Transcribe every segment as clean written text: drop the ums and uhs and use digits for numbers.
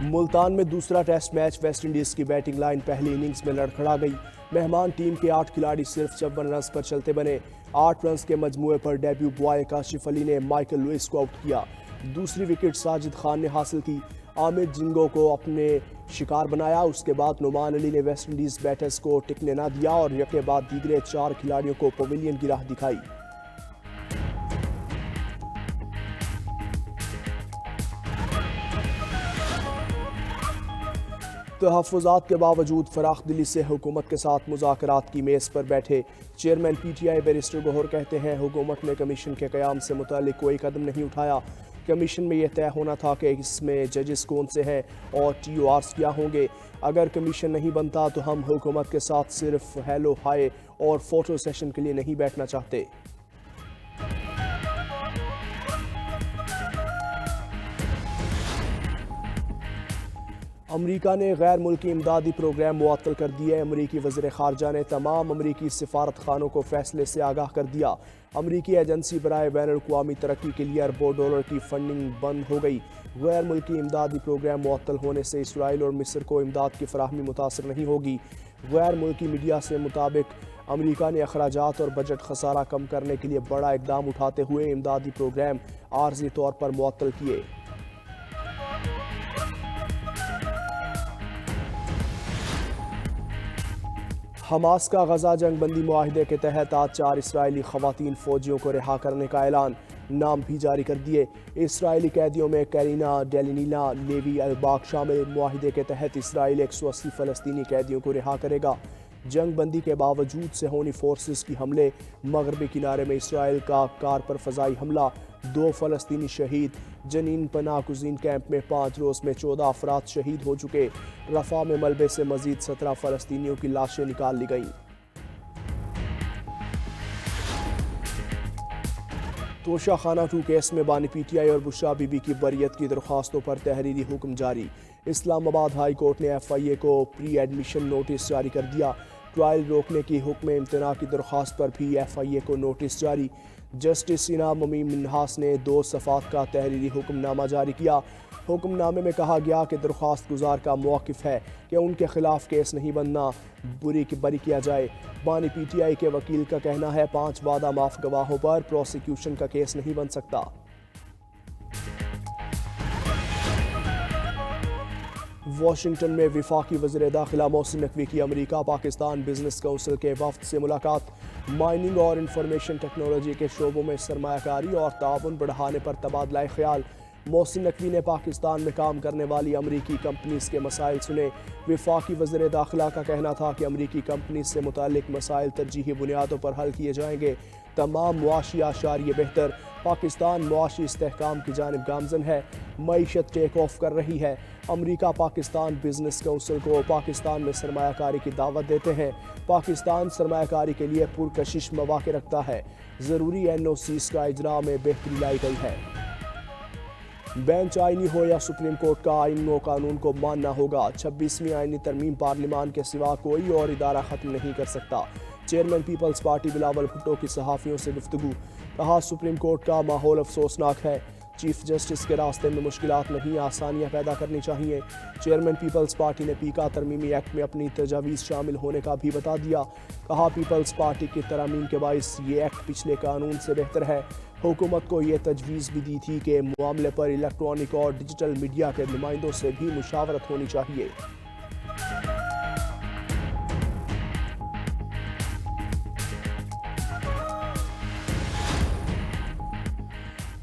ملتان میں دوسرا test match West Indies کی بیٹنگ لائن پہلی اننگز میں لڑکھڑا گئی۔ مہمان ٹیم کے 8 کھلاڑی صرف 54 رنز پر چلتے بنے۔ 8 رنز کے مجموعے پر ڈیبیو بوائے کاشف علی نے مائیکل لوئس کو آؤٹ کیا۔ دوسری وکٹ ساجد خان نے حاصل کی۔ عامر جنگو کو اپنے شکار بنایا۔ اس کے بعد نعمان علی نے ویسٹ انڈیز بیٹرز کو ٹکنے نہ دیا اور یکے بعد دیگرے 4 کھلاڑیوں کو پویلین کی راہ دکھائی۔ تحفظات کے باوجود فراخ دلی سے حکومت کے ساتھ مذاکرات کی میز پر بیٹھے chairman P T I barrister Gohar کہتے ہیں حکومت نے کمیشن کے قیام سے متعلق کوئی قدم نہیں اٹھایا۔ کمیشن میں یہ طے ہونا تھا کہ اس میں ججز کون سے ہیں اور ٹی او آرز کیا ہوں گے۔ اگر کمیشن نہیں بنتا تو ہم حکومت کے ساتھ صرف ہیلو ہائے اور فوٹو سیشن کے لیے نہیں بیٹھنا چاہتے۔ امریکہ نے غیر ملکی امدادی پروگرام معطل کر دیے۔ امریکی وزیر خارجہ نے تمام امریکی سفارت خانوں کو فیصلے سے آگاہ کر دیا۔ امریکی ایجنسی برائے بین الاقوامی ترقی کے لیے اربوں ڈالر کی فنڈنگ بند ہو گئی۔ غیر ملکی امدادی پروگرام معطل ہونے سے اسرائیل اور مصر کو امداد کی فراہمی متاثر نہیں ہوگی۔ غیر ملکی میڈیا سے مطابق امریکہ نے اخراجات اور بجٹ خسارہ کم کرنے کے لیے بڑا اقدام اٹھاتے ہوئے امدادی پروگرام عارضی طور پر معطل کیے۔ حماس کا غزہ جنگ بندی معاہدے کے تحت آج 4 اسرائیلی خواتین فوجیوں کو رہا کرنے کا اعلان، نام بھی جاری کر دیے۔ اسرائیلی قیدیوں میں کیرینا ڈیلینینا لیوی الباک شامل۔ معاہدے کے تحت اسرائیل 180 فلسطینی قیدیوں کو رہا کرے گا۔ جنگ بندی کے باوجود صہیونی فورسز کی حملے، مغربی کنارے میں اسرائیل کا کار پر فضائی حملہ، 2 فلسطینی شہید۔ جنین پناہ گزین کیمپ میں 5 روز میں 14 افراد شہید ہو چکے۔ رفح میں ملبے سے مزید 17 فلسطینیوں کی لاشیں نکال لی گئیں۔ توشہ خانہ 2 کیس میں بانی پی ٹی آئی اور بشرا بی بی کی بریت کی درخواستوں پر تحریری حکم جاری۔ اسلام آباد ہائی کورٹ نے ایف آئی اے کو پری ایڈمیشن نوٹس جاری کر دیا۔ ٹرائل روکنے کی حکم امتناع کی درخواست پر بھی ایف آئی اے کو نوٹس جاری۔ جسٹس انعام ممیم منہاس نے 2 صفحات کا تحریری حکم نامہ جاری کیا۔ حکم نامے میں کہا گیا کہ درخواست گزار کا موقف ہے کہ ان کے خلاف کیس نہیں بننا، بری کیا جائے۔ بانی پی ٹی آئی کے وکیل کا کہنا ہے 5 وعدہ معاف گواہوں پر پروسیکیوشن کا کیس نہیں بن سکتا۔ واشنگٹن میں وفاقی وزیر داخلہ محسن نقوی کی امریکہ پاکستان بزنس کونسل کے وفد سے ملاقات۔ مائننگ اور انفارمیشن ٹیکنالوجی کے شعبوں میں سرمایہ کاری اور تعاون بڑھانے پر تبادلہ خیال۔ محسن نقوی نے پاکستان میں کام کرنے والی امریکی کمپنیز کے مسائل سنے۔ وفاقی وزیر داخلہ کا کہنا تھا کہ امریکی کمپنیز سے متعلق مسائل ترجیحی بنیادوں پر حل کیے جائیں گے۔ تمام معاشی اعشاریے بہتر۔ پاکستان معاشی استحکام کی جانب گامزن ہے۔ معیشت ٹیک آف کر رہی ہے۔ امریکہ پاکستان بزنس کونسل کو پاکستان میں سرمایہ کاری کی دعوت دیتے ہیں۔ پاکستان سرمایہ کاری کے لیے پرکشش مواقع رکھتا ہے۔ ضروری این او سیز کا اجراء میں بہتری لائی گئی ہے۔ بینچ آئینی ہو یا سپریم کورٹ کا آئین و قانون کو ماننا ہوگا۔ 26ویں آئینی ترمیم پارلیمان کے سوا کوئی اور ادارہ ختم نہیں کر سکتا۔ چیئرمین پیپلز پارٹی بلاول بھٹو کی صحافیوں سے گفتگو۔ کہا سپریم کورٹ کا ماحول افسوسناک ہے۔ چیف جسٹس کے راستے میں مشکلات نہیں، آسانیاں پیدا کرنی چاہیے۔ چیئرمین پیپلز پارٹی نے پیکا ترمیمی ایکٹ میں اپنی تجاویز شامل ہونے کا بھی بتا دیا۔ کہا پیپلز پارٹی کی ترامیم کے باعث یہ ایکٹ پچھلے قانون سے بہتر ہے۔ حکومت کو یہ تجویز بھی دی تھی کہ معاملے پر الیکٹرانک اور ڈیجیٹل میڈیا کے نمائندوں سے بھی مشاورت ہونی چاہیے۔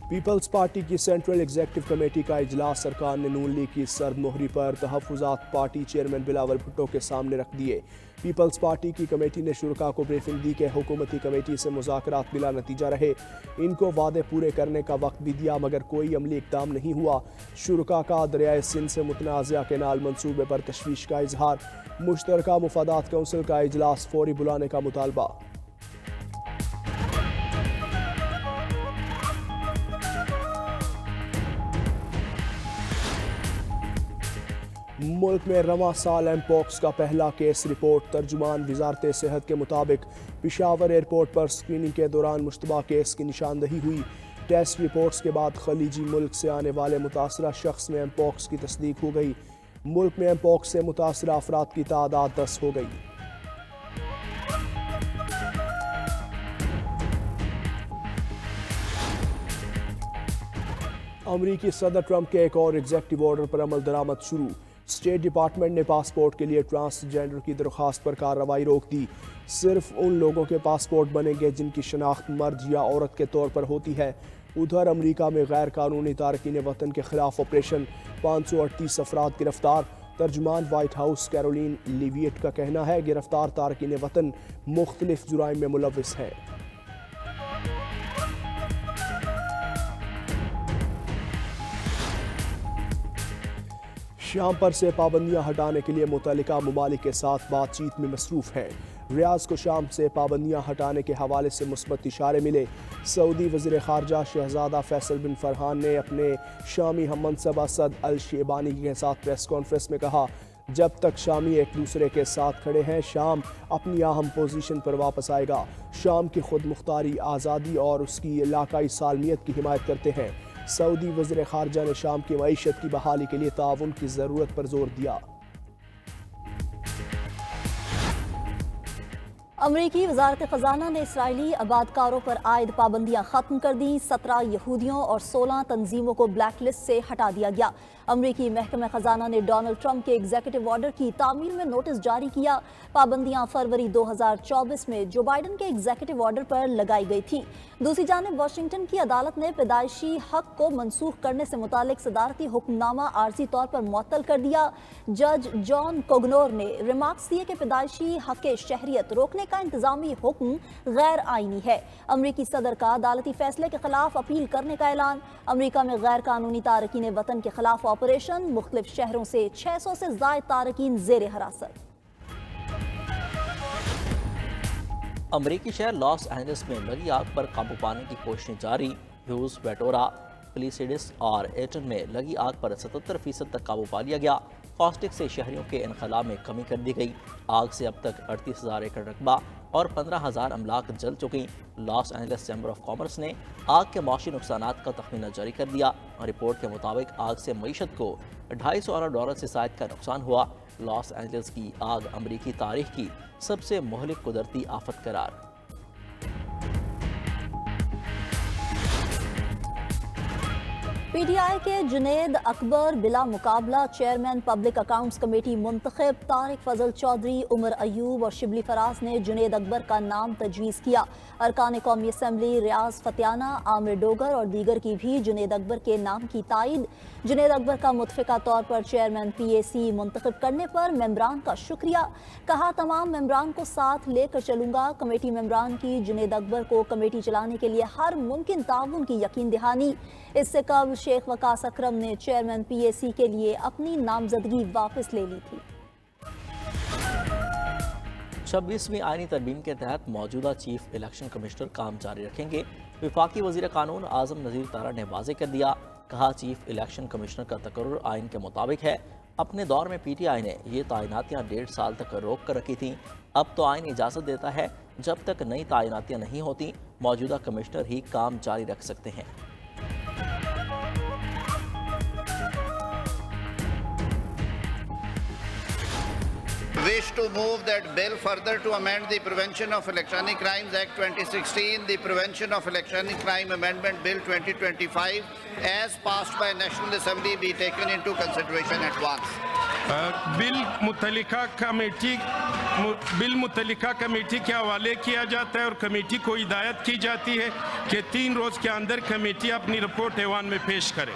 پیپلز پارٹی کی سینٹرل ایگزیکٹو کمیٹی کا اجلاس ارکان نے نون لیگ کی سرد مہری پر تحفظات پارٹی چیئرمین بلاول بھٹو کے سامنے رکھ دیے۔ پیپلز پارٹی کی کمیٹی نے شرکاء کو بریفنگ دی کہ حکومتی کمیٹی سے مذاکرات بلا نتیجہ رہے۔ ان کو وعدے پورے کرنے کا وقت بھی دیا مگر کوئی عملی اقدام نہیں ہوا۔ شرکاء کا دریائے سندھ سے متنازعہ کینال منصوبے پر تشویش کا اظہار۔ مشترکہ مفادات کونسل کا اجلاس فوری بلانے کا مطالبہ۔ ملک میں رواں سال ایم پوکس کا پہلا کیس رپورٹ۔ ترجمان وزارت صحت کے مطابق پشاور ایئرپورٹ پر اسکریننگ کے دوران مشتبہ کیس کی نشاندہی ہوئی۔ ٹیسٹ رپورٹس کے بعد خلیجی ملک سے آنے والے متاثرہ شخص میں ایم پوکس کی تصدیق ہو گئی۔ मुल्क में एमपॉक्स से मुतासरा अफराद की तादाद 10 हो गई। अमरीकी सदर ट्रंप के एक और एग्जेक्टिव ऑर्डर पर अमल दरामद शुरू। स्टेट डिपार्टमेंट ने पासपोर्ट के लिए ट्रांसजेंडर की दरख्वास्त पर कार्रवाई रोक दी। सिर्फ उन लोगों के पासपोर्ट बनेंगे जिनकी शनाख्त मर्द या औरत के तौर पर होती है। उधर अमरीका में गैर कानूनी तारकीन वतन के खिलाफ ऑपरेशन, 538 अफराद गिरफ्तार। तर्जुमान वाइट हाउस कैरोलिन लिविएट का कहना है गिरफ्तार तारकीन वतन मुख्तलिफ जुराइम में मुलविस हैं। शाम पर से पाबंदियां हटाने के लिए मुतल्लिका ममालिक के साथ बातचीत में मसरूफ है। रियाज को शाम से पाबंदियां हटाने के हवाले से मुस्बत इशारे मिले। सऊदी वज़ीर ख़ारजा शहज़ादा फैसल बिन फरहान ने अपने शामी हममनसब असद अल शेबानी के साथ प्रेस कॉन्फ्रेंस में कहा, जब तक शामी एक दूसरे के साथ खड़े हैं, शाम अपनी अहम पोजीशन पर वापस आएगा। शाम की खुद मुख्तारी, आज़ादी और उसकी इलाकाई सालमियत की हिमायत करते हैं। सऊदी वज़ीर ख़ारजा ने शाम की मईशत की बहाली के लिए ताउन की ज़रूरत पर जोर दिया। अमरीकी वजारत ख़जाना ने इसराइली आबादकारों पर आयद पाबंदियां ख़त्म कर दी। 17 यहूदियों और 16 तंजीमों को ब्लैक लिस्ट से हटा दिया गया। अमरीकी महकमा ख़जाना ने डोनाल्ड ट्रंप के एग्जीक्यूटिव ऑर्डर की तामील में नोटिस जारी किया। पाबंदियां फरवरी 2024 में जो बाइडन के एग्जीक्यूटिव ऑर्डर पर लगाई गई थी। दूसरी जानिब वाशिंगटन की अदालत ने पैदाइशी हक को मनसूख करने से मुतालिक सदारती हुक्मनामा आर्जी तौर पर मुअत्तल कर दिया। जज जॉन कोगनोर ने रिमार्क्स दिए कि पैदाइशी हक शहरियत रोकने का इंतजामी हुक्म गैर आईनी है। अमरीकी सदर का अदालती फैसले के खिलाफ अपील करने का ऐलान। अमरीका में गैर कानूनी तारकीन वतन के खिलाफ ऑपरेशन, मुख्तलिफ शहरों से 600 से ज़ायद तारकीन जेर हिरासत। अमरीकी शहर लॉस एंजल्स में लगी आग पर काबू पाने की कोशिशें जारी। ह्यूज, वेटोरा, प्लिसिडिस और एटन में लगी आग पर 77% तक काबू पा लिया गया। कॉस्टिक से शहरियों के इनखला में कमी कर दी गई। आग से अब तक 38,000 एकड़ रकबा और 15,000 अमलाक जल चुकी। Los Angeles chamber of commerce ने आग के मौशी नुकसानात का तखमीना जारी कर दिया। रिपोर्ट के मुताबिक आग से मईशत को $250 अरब से ज़ायद का नुकसान हुआ। लॉस एंजल्स की आग अमरीकी तारीख की सबसे मुहलिक कुदरती आफत करार। पीटीआई के जुनेद अकबर बिला मुकाबला चेयरमैन पब्लिक अकाउंट्स कमेटी मुंतखब। तारिक फजल चौधरी, उमर अयूब और शिबली फराज ने जुनेद अकबर का नाम तजवीज़ किया। अरकान कौमी असम्बली रियाज फतियाना, आमिर डोगर और दीगर की भी जुनेद अकबर के नाम की तायद। जुनेद अकबर का मुतफ़िका तौर पर चेयरमैन PAC मुंतखब करने पर मेंबरान का शुक्रिया। कहा, तमाम मेंबरान को साथ लेकर चलूंगा। कमेटी मेंबरान की जुनेद अकबर को कमेटी चलाने के लिए हर मुमकिन ताउन की यकीन दहानी। इससे कबल शेख वकास अकरम ने चेयरमैन PAC के लिए अपनी नामजदगी वापस ले ली थी। 26वीं आईनी तरमीम के तहत मौजूदा चीफ इलेक्शन कमिश्नर काम जारी रखेंगे। वफाकी वज़ीर कानून आज़म नज़ीर तारा ने वाज़ेह कर दिया। कहा, चीफ इलेक्शन कमिश्नर का तकर्रुर आइन के मुताबिक है। अपने दौर में PTI ने ये तैनातियाँ 1.5 साल तक रोक कर रखी थीं। अब तो आइन इजाज़त देता है जब तक नई तैनातियाँ नहीं होती मौजूदा कमिश्नर ही काम जारी रख सकते हैं। Wish to move that bill further to amend the Prevention of Electronic Crimes Act 2016, the Prevention of Electronic Crime Amendment Bill 2025, as passed by National Assembly, be taken into consideration at once. Bill मुतल्लिका committee के हवाले किया जाता है और committee को हिदायत की जाती है कि 3 रोज के अंदर कमेटी अपनी रिपोर्ट ऐवान में पेश करे।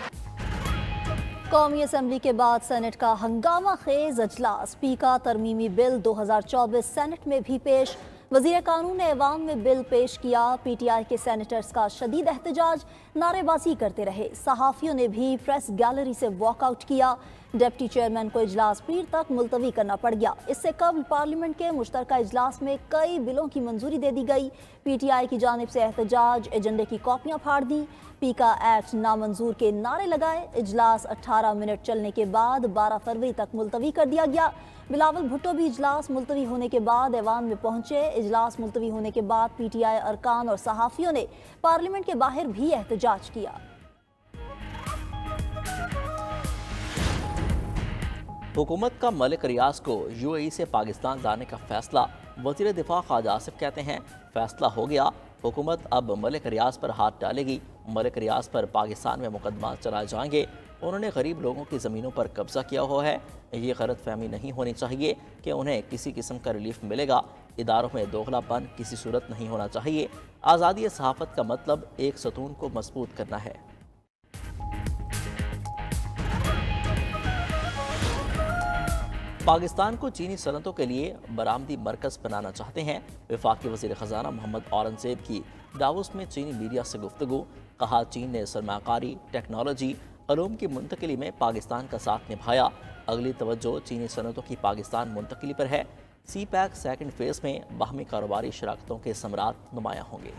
कौमी असम्बली के बाद सेनेट का हंगामा खेज अजलास। स्पीकर तरमीमी बिल 2024 सेनेट में भी पेश। वज़ीर कानून ने ऐवान में बिल पेश किया। PTI के सेनेटर्स का शदीद एहतजाज, नारेबाजी करते रहे। सहाफ़ियों ने भी प्रेस गैलरी से वॉकआउट किया। डिप्टी चेयरमैन को इजलास पीर तक मुलतवी करना पड़ गया। इससे कबल पार्लियामेंट के मुश्तरका इजलास में कई बिलों की मंजूरी दे दी गई। PTI की जानिब से एहतजाज, एजेंडे की कॉपियाँ फाड़ दी, पीका एक्ट नामंजूर के नारे लगाए। इजलास 18 मिनट चलने के बाद 12 फरवरी तक मुलतवी कर दिया गया। बिलावल भुट्टो भी इजलास मुलतवी होने के बाद ऐवान में पहुंचे। इजलास मुलतवी होने के बाद PTI अरकान और सहाफ़ियों ने पार्लियामेंट के बाहर भी एहतजाज किया। हुकूमत का मलिक रियाज को यूएई से पाकिस्तान लाने का फैसला। वज़ीर दिफा ख्वाजा आसिफ कहते हैं फैसला हो गया, हुकूमत अब मलिक रियाज पर हाथ डालेगी। मलिक रियाज पर पाकिस्तान में मुकदमा चलाए जाएंगे। उन्होंने गरीब लोगों की ज़मीनों पर कब्जा किया हुआ है। ये गलत फहमी नहीं होनी चाहिए कि उन्हें किसी किस्म का रिलीफ मिलेगा। इदारों में दोगलापन किसी सूरत नहीं होना चाहिए। आज़ादी सहाफ़त का मतलब एक सतून को मजबूत करना है। पाकिस्तान को चीनी सनतों के लिए बरामदी मरकज़ बनाना चाहते हैं। वफाकी वज़ीर ख़जाना मोहम्मद औरंगज़ेब की दावोस में चीनी मीडिया से गुफ्तगू। कहा चीन ने सरमाकारी, टेक्नोलॉजी, अलूम की मुंतकिली में पाकिस्तान का साथ निभाया। अगली तवज्जो चीनी सनतों की पाकिस्तान मुंतकिली पर है। सी पैक सेकंड फेज़ में बाहमी कारोबारी शराकतों के समरात नुमायां होंगे।